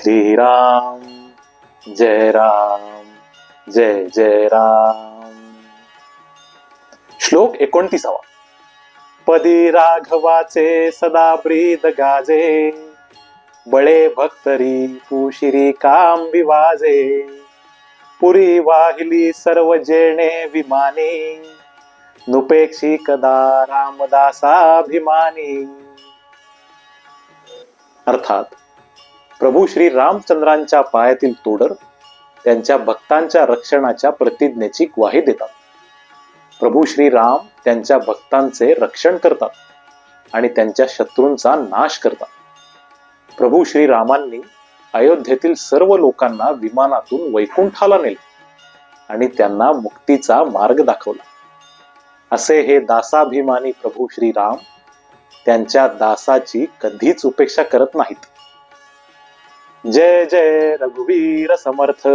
श्रीराम जय राम जय जय राम. श्लोक 29. पदी राघवाचे सदा ब्रीद गाजे, बळे भक्तरी पुशिरी काम विवाजे. पुरी वाहिली सर्व जेणे विमानी, नुपेक्षी कदा रामदासाभिमानी. अर्थात प्रभू श्री रामचंद्रांच्या पायातील तोडर त्यांच्या भक्तांच्या रक्षणाच्या प्रतिज्ञेची ग्वाही देतात. प्रभू श्री राम त्यांच्या भक्तांचे रक्षण करतात आणि त्यांच्या शत्रूंचा नाश करतात. प्रभू श्री रामांनी अयोध्येतील सर्व लोकांना विमानातून वैकुंठाला नेले आणि त्यांना मुक्तीचा मार्ग दाखवला. असे हे दासाभिमानी प्रभू श्री राम त्यांच्या दासाची कधीच उपेक्षा करत नाहीत. जय जय रघुवीर समर्थ.